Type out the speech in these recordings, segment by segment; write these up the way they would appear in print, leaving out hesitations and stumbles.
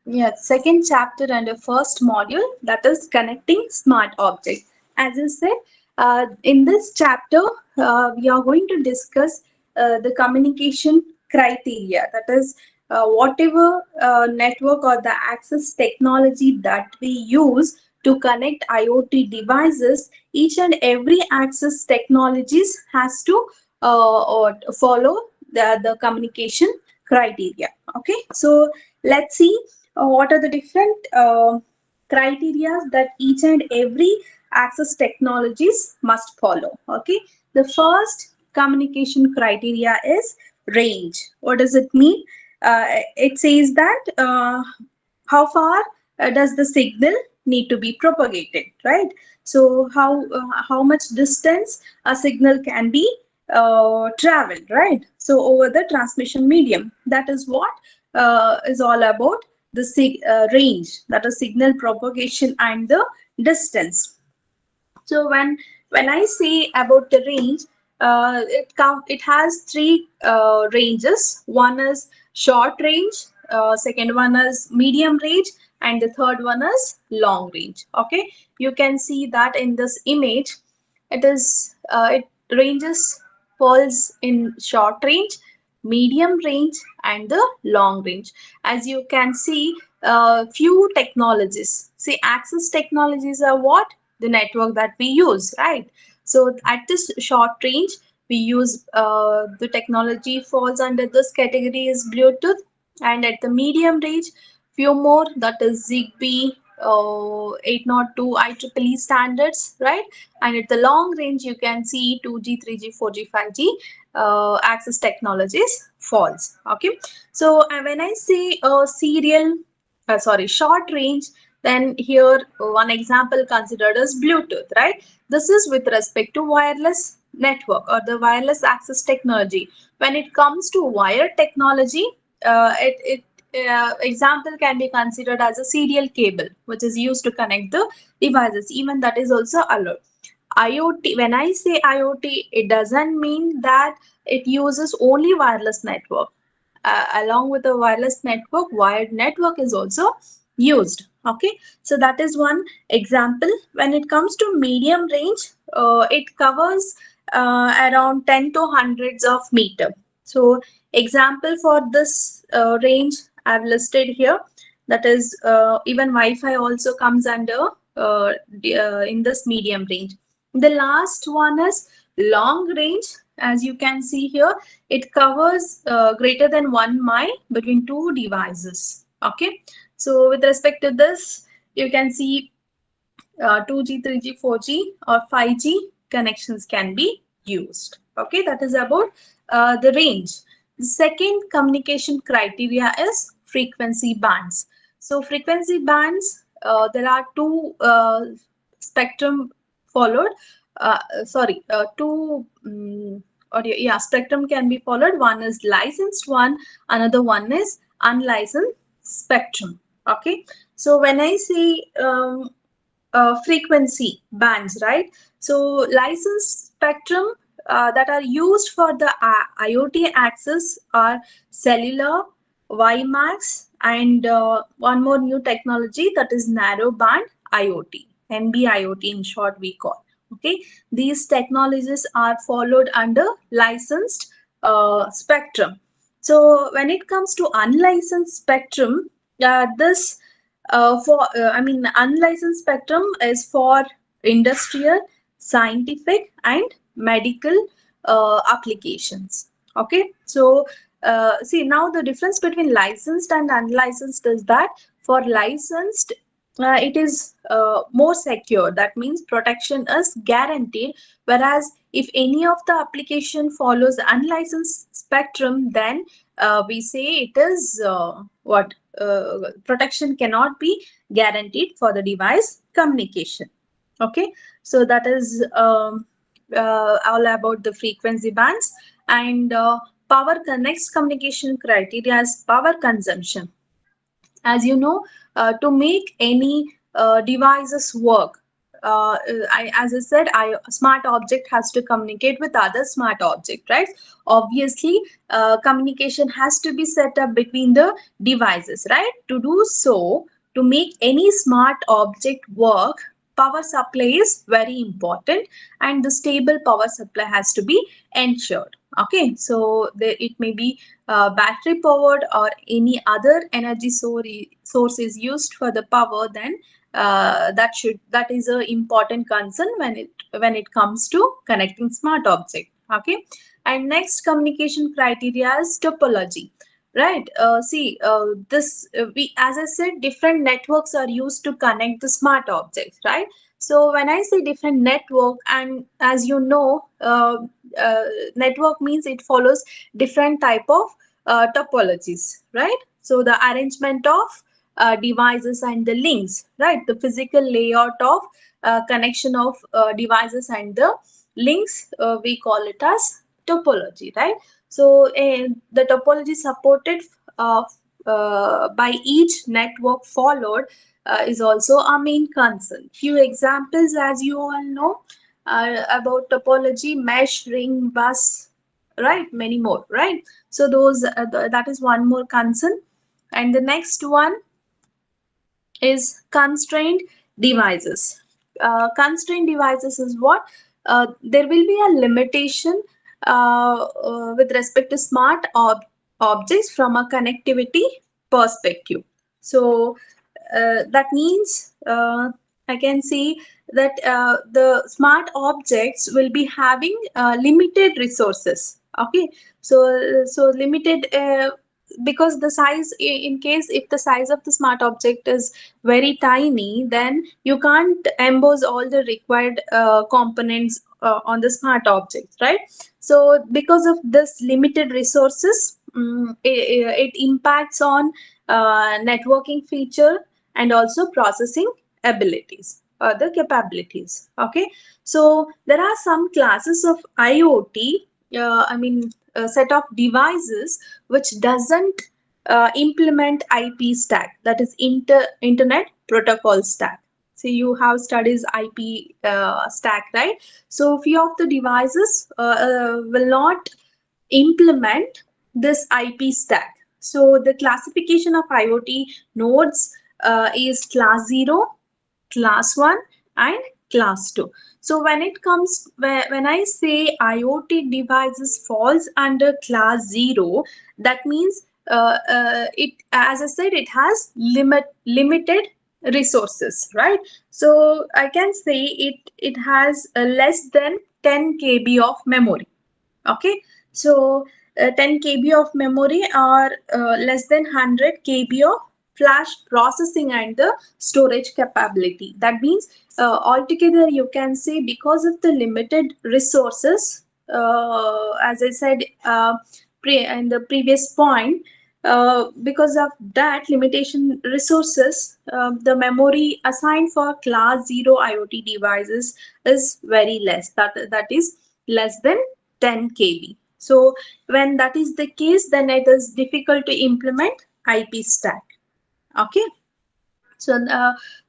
Yeah, second chapter and the first module, that is connecting smart objects. As I said, in this chapter, we are going to discuss the communication criteria. That is, whatever network or the access technology that we use to connect IoT devices, each and every access technologies has to or follow the communication criteria. Okay, so let's see what are the different criteria that each and every access technologies must follow. Okay, the first communication criteria is range. What does it mean? It says that how far does the signal need to be propagated, right? So how much distance a signal can be traveled, right? So over the transmission medium, that is what is all about the range, that is signal propagation and the distance. So when I say about the range, it has three ranges. One is short range, second one is medium range, and the third one is long range. Okay, you can see that in this image. It ranges falls in short range, medium range, and the long range. As you can see, few technologies. See, access technologies are what? The network that we use, right? So at this short range, we use the technology falls under this category is Bluetooth, and at the medium range, few more, that is Zigbee, 802 IEEE standards, right? And at the long range, you can see 2G, 3G, 4G, 5G access technologies falls. Okay, so when I say short range, then here one example considered as Bluetooth, right? This is with respect to wireless network or the wireless access technology. When it comes to wire technology, example can be considered as a serial cable, which is used to connect the devices. Even that is also allowed. IoT, when I say IoT, it doesn't mean that it uses only wireless network. Along with the wireless network, wired network is also used. Okay, so that is one example. When it comes to medium range, it covers around 10 to hundreds of meter. So example for this range I've listed here, that is even Wi-Fi also comes under in this medium range. The last one is long range. As you can see here, it covers greater than 1 mile between two devices. Okay, so with respect to this, you can see 2G, 3G, 4G, or 5G connections can be used. Okay, that is about the range. The second communication criteria is frequency bands. So frequency bands, there are two spectrum followed. Two audio. Yeah, spectrum can be followed. One is licensed one, another one is unlicensed spectrum. Okay, so when I say frequency bands, right? So licensed spectrum that are used for the IoT access are cellular, WiMAX, and one more new technology, that is narrowband IoT, NB-IoT in short we call. Okay, these technologies are followed under licensed spectrum. So when it comes to unlicensed spectrum, this unlicensed spectrum is for industrial, scientific, and medical applications. Okay, so see, now the difference between licensed and unlicensed is that for licensed, it is more secure. That means protection is guaranteed. Whereas if any of the application follows unlicensed spectrum, then we say it is what protection cannot be guaranteed for the device communication. Okay, so that is all about the frequency bands. And power connects communication criteria as power consumption. As you know, to make any devices work, as I said, smart object has to communicate with other smart object, right? Obviously, communication has to be set up between the devices, right? To do so, to make any smart object work, power supply is very important, and the stable power supply has to be ensured. Okay, so it may be battery powered or any other energy source is used for the power, then that is a important concern when it comes to connecting smart object. Okay, and next communication criteria is topology. Right. See, this we, as I said, different networks are used to connect the smart objects. Right. So when I say different network, and as you know, network means it follows different type of topologies. Right. So the arrangement of devices and the links. Right. The physical layout of connection of devices and the links. We call it as topology. Right. So the topology supported uh, by each network followed is also a main concern. Few examples, as you all know, about topology: mesh, ring, bus, right? Many more, right? So those that is one more concern. And the next one is constrained devices. Constrained devices is what? There will be a limitation with respect to smart objects from a connectivity perspective. So that means I can see that the smart objects will be having limited resources. Okay, so limited because the size, in case if the size of the smart object is very tiny, then you can't emboss all the required components on the smart objects, right? So because of this limited resources, it impacts on networking feature and also processing abilities, the capabilities. Okay, so there are some classes of IoT, a set of devices which doesn't implement IP stack, that is internet protocol stack. So you have studies IP stack, right? So few of the devices will not implement this IP stack. So the classification of IoT nodes is class 0, class 1 and class 2. So when it comes, when I say IoT devices falls under class 0, that means it, as I said, it has limited resources, right? So I can say it has less than 10 KB of memory. Okay, so 10 KB of memory or less than 100 KB of flash processing and the storage capability. That means altogether you can say, because of the limited resources, as I said in the previous point, because of that limitation resources, the memory assigned for class 0 IoT devices is very less. That is less than 10 KB. So when that is the case, then it is difficult to implement IP stack. Okay. So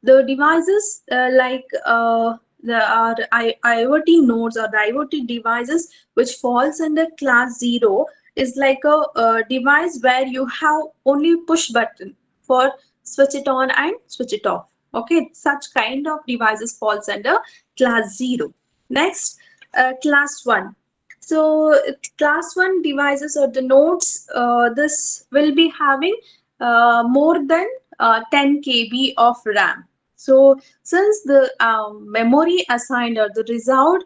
the devices IoT nodes or the IoT devices which falls under class 0 is like a device where you have only push button for switch it on and switch it off. Okay, such kind of devices falls under class 0. Next, class 1. So class 1 devices or the nodes, this will be having more than 10 KB of RAM. So since the memory assigned or the reserved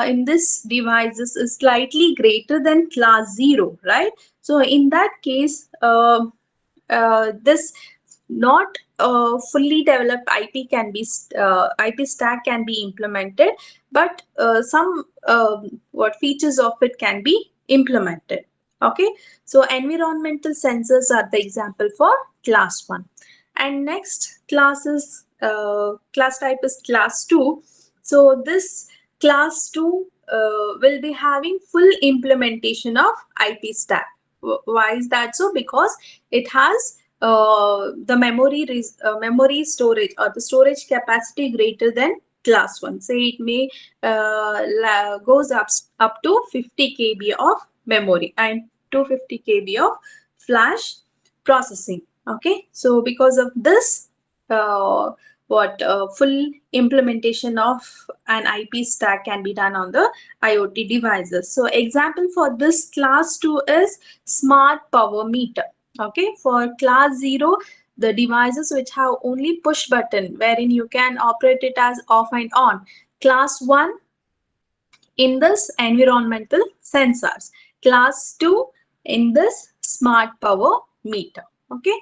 in this devices is slightly greater than class 0, right? So in that case, this not fully developed IP stack can be implemented, but some what features of it can be implemented. Okay, so environmental sensors are the example for class 1. And next class is class type is class 2. So this class 2 will be having full implementation of IP stack. Why is that so? Because it has the memory storage or the storage capacity greater than class 1. Say it may goes up to 50 KB of memory and 250 KB of flash processing. Okay, so because of this, uh, full implementation of an IP stack can be done on the IoT devices. So example for this class 2 is smart power meter. Okay, for class 0, the devices which have only push button wherein you can operate it as off and on. Class 1, in this environmental sensors. Class 2, in this smart power meter. Okay,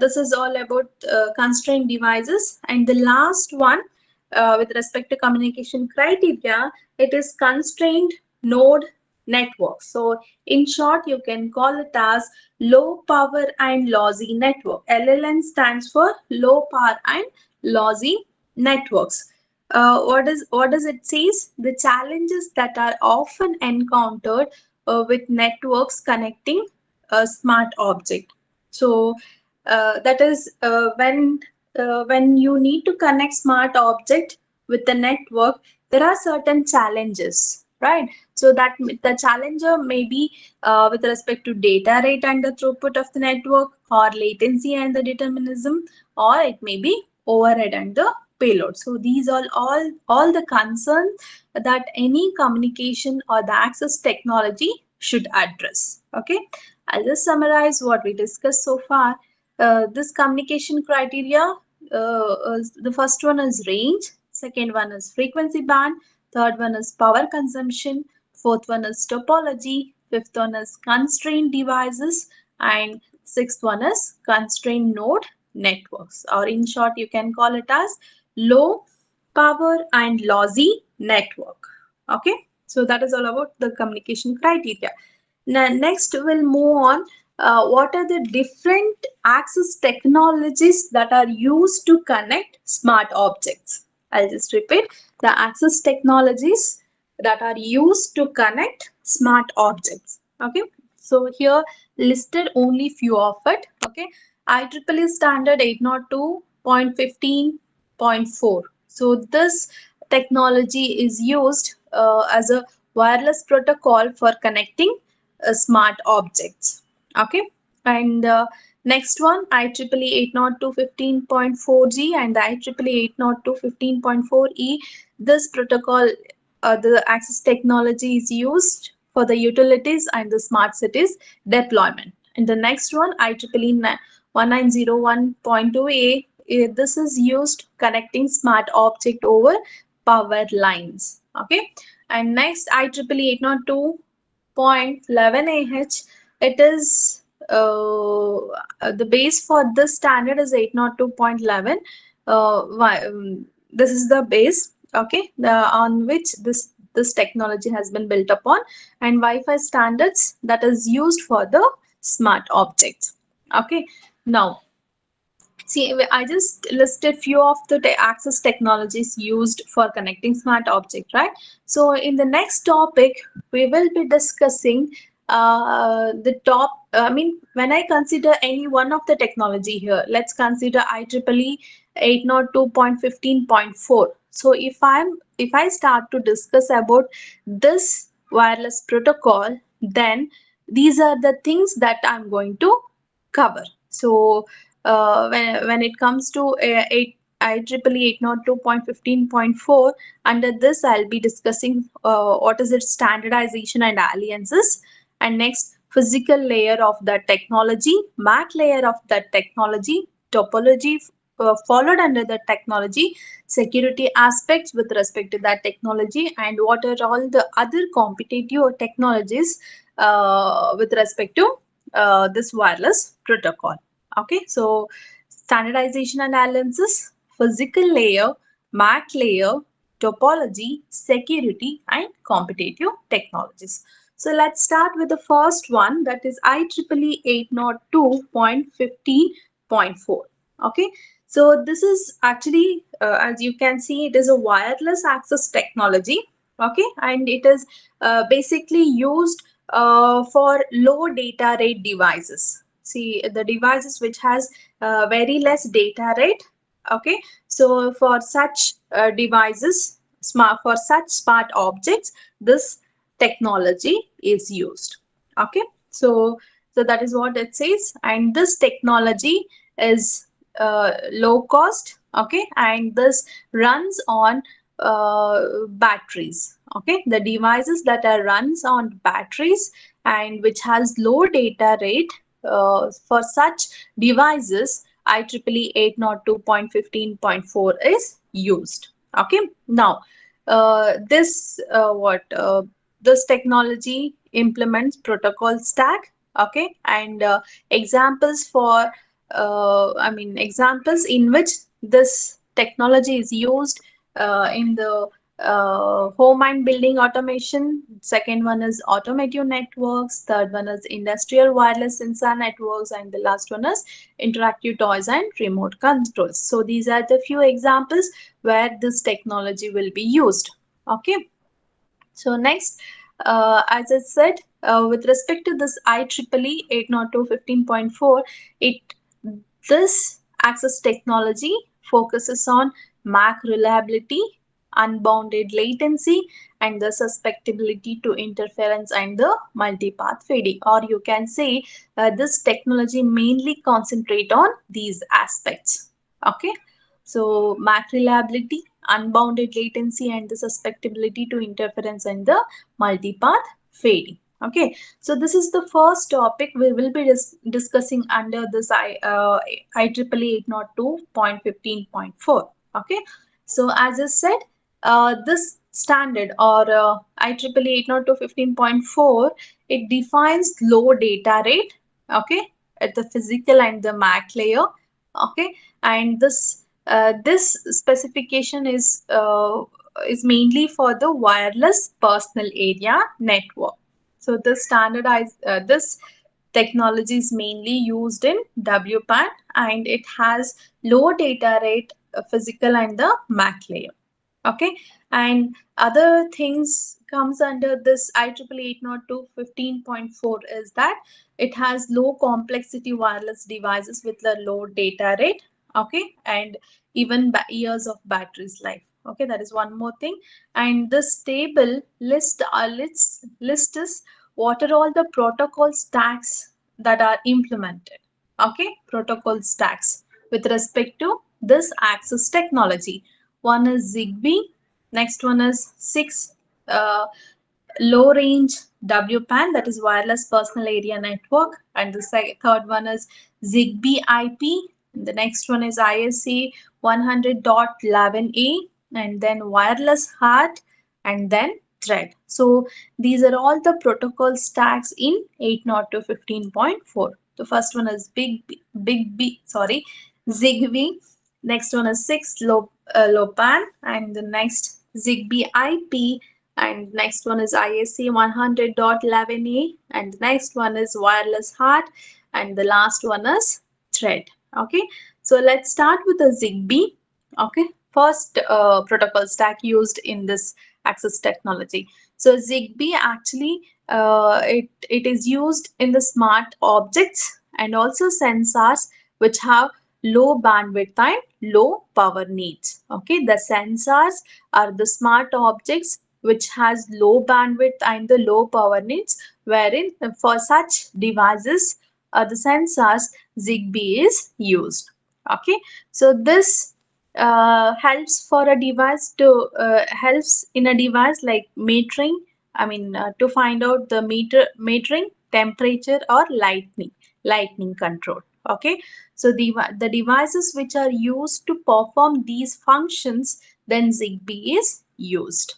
this is all about constrained devices. And the last one, with respect to communication criteria, it is constrained node network. So in short, you can call it as low power and lossy network. LLN stands for low power and lossy networks. What does it says? The challenges that are often encountered with networks connecting a smart object. So that is when you need to connect smart object with the network, there are certain challenges, right? So that the challenger may be with respect to data rate and the throughput of the network, or latency and the determinism, or it may be overhead and the payload. So these are all the concerns that any communication or the access technology should address. Okay, I'll just summarize what we discussed so far. This communication criteria, the first one is range, second one is frequency band, third one is power consumption, fourth one is topology, fifth one is constrained devices, and sixth one is constrained node networks, or in short you can call it as low power and lossy network. Okay, so that is all about the communication criteria. Now next we'll move on. What are the different access technologies that are used to connect smart objects? I'll just repeat: the access technologies that are used to connect smart objects. Okay, so here listed only few of it. Okay, IEEE standard 802.15.4. So this technology is used as a wireless protocol for connecting smart objects. Okay, and next one, IEEE 802.15.4G and the IEEE 802.15.4E. This protocol, the access technology is used for the utilities and the smart cities deployment. And the next one, IEEE 1901.2A, this is used connecting smart object over power lines. Okay, and next IEEE 802.11AH, it is the base for this standard is 802.11. This is the base, okay, on which this technology has been built upon, and Wi-Fi standards that is used for the smart objects. Okay, now see, I just listed few of the access technologies used for connecting smart object, right? So in the next topic, we will be discussing the top. I mean, when I consider any one of the technology here, let's consider IEEE 802.15.4. So if I start to discuss about this wireless protocol, then these are the things that I'm going to cover. So when it comes to IEEE 802.15.4, under this I'll be discussing what is its standardization and alliances, and next physical layer of the technology, MAC layer of the technology, topology followed under the technology, security aspects with respect to that technology, and what are all the other competitive technologies with respect to this wireless protocol. Okay, so standardization and analysis, physical layer, MAC layer, topology, security, and competitive technologies. So let's start with the first one, that is IEEE 802.15.4. Okay, so this is actually, as you can see, it is a wireless access technology. Okay, and it is basically used for low data rate devices. See, the devices which has very less data rate. Okay, so for such devices, for such smart objects, this technology is used. Okay, so that is what it says, and this technology is low cost. Okay, and this runs on batteries. Okay, the devices that are runs on batteries and which has low data rate, for such devices IEEE 802.15.4 is used. Okay, now this technology implements protocol stack. Okay, and examples for examples in which this technology is used in the home and building automation. Second one is automotive networks. Third one is industrial wireless sensor networks, and the last one is interactive toys and remote controls. So these are the few examples where this technology will be used. Okay, so next, as I said, with respect to this IEEE 802.15.4, it this access technology focuses on MAC reliability, unbounded latency, and the susceptibility to interference and the multipath fading. Or you can say this technology mainly concentrate on these aspects. Okay, so MAC reliability, unbounded latency, and the susceptibility to interference and the multipath fading. Okay, so this is the first topic we will be discussing under this IEEE 802.15.4. Okay, so as I said, this standard or IEEE 802.15.4, it defines low data rate. Okay, at the physical and the MAC layer. Okay, and this specification is mainly for the wireless personal area network. So this technology is mainly used in WPAN, and it has low data rate, physical and the MAC layer. Okay, and other things comes under this IEEE 802.15.4 is that it has low complexity wireless devices with a low data rate. Okay, and even years of batteries life. Okay, that is one more thing. And this table list is what are all the protocol stacks that are implemented. Okay, protocol stacks with respect to this access technology. One is Zigbee, next one is 6 uh, low range WPAN, that is wireless personal area network, and the third one is Zigbee IP, and the next one is ISA 100.11a, and then wireless HART, and then thread. So these are all the protocol stacks in 802.15.4. The first one is Zigbee. Next one is 6 LoWPAN, and the next Zigbee IP, and next one is ISA 100.11a, and the next one is wireless HART, and the last one is thread. Okay, so let's start with the Zigbee. Okay, first protocol stack used in this access technology. So Zigbee actually it is used in the smart objects and also sensors which have low bandwidth and low power needs. Okay, the sensors are the smart objects which has low bandwidth and the low power needs, wherein for such devices the sensors Zigbee is used. Okay, so this helps for a device to helps in a device like metering. To find out the metering, temperature, or lightning control. Okay, so the devices which are used to perform these functions, then Zigbee is used.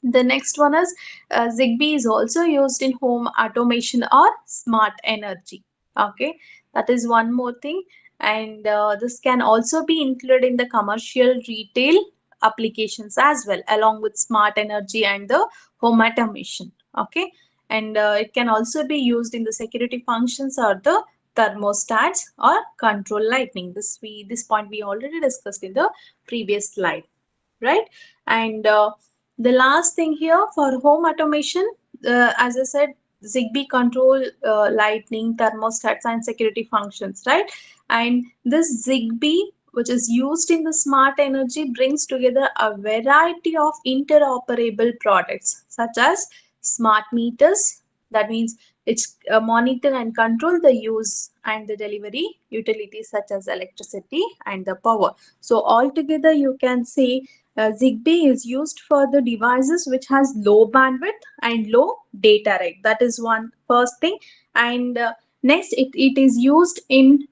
The next one is Zigbee is also used in home automation or smart energy. Okay, that is one more thing. And this can also be included in the commercial retail applications as well, along with smart energy and the home automation. Okay, and it can also be used in the security functions or the thermostats or control lighting. This point we already discussed in the previous slide, right? And the last thing here for home automation, as I said, Zigbee control lighting, thermostats, and security functions, right? And this Zigbee which is used in the smart energy, brings together a variety of interoperable products such as smart meters. That means it's monitor and control the use and the delivery utilities such as electricity and the power. So altogether you can say Zigbee is used for the devices which has low bandwidth and low data rate. That is one first thing. And next, it is used in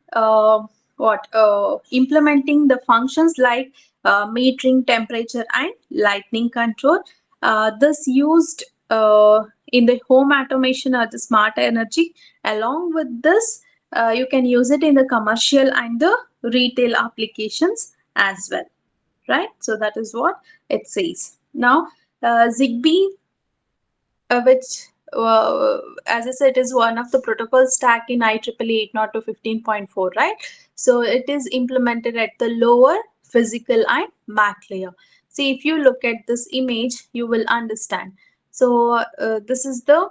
implementing the functions like metering temperature and lightning control. This used in the home automation or the smart energy. Along with this, you can use it in the commercial and the retail applications as well, right? So that is what it says. Now, Zigbee, which as I said, is one of the protocol stack in IEEE 802.15.4, right? So it is implemented at the lower physical and MAC layer. See, if you look at this image, you will understand. So this is the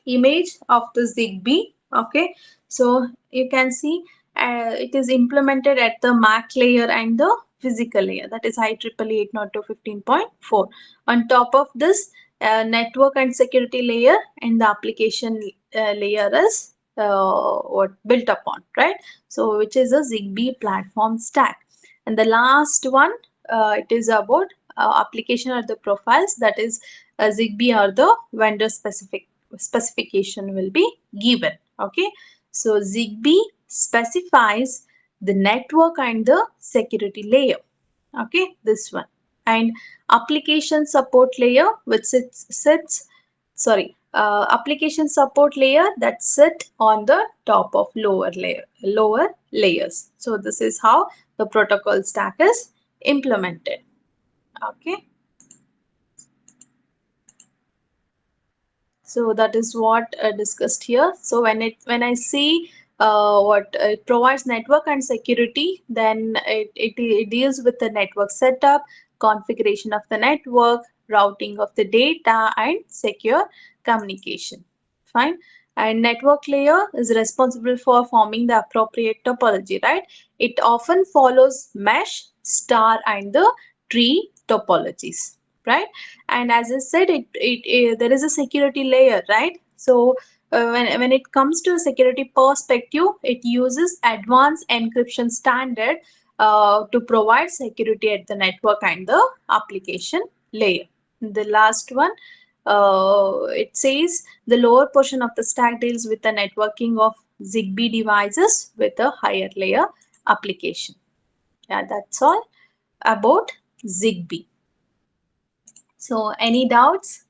image of the Zigbee. Okay, so you can see it is implemented at the MAC layer and the physical layer, that is IEEE 802.15.4. On top of this, network and security layer and the application layer is what built upon, right? So which is a Zigbee platform stack. And the last one, it is about application or the profiles, that is Zigbee or the vendor specification will be given. Okay, so Zigbee specifies the network and the security layer. Okay, this one. And application support layer, which application support layer that sit on the top of lower layers. So this is how the protocol stack is implemented. Okay. So that is what discussed here. So when I see what it provides network and security, then it deals with the network setup, configuration of the network, routing of the data, and secure communication. Fine. And network layer is responsible for forming the appropriate topology, right? It often follows mesh, star, and the tree topologies, right? And as I said, there is a security layer, right? So when it comes to a security perspective, it uses advanced encryption standard to provide security at the network and the application layer. The last one, it says the lower portion of the stack deals with the networking of Zigbee devices with a higher layer application. Yeah, that's all about Zigbee. So any doubts?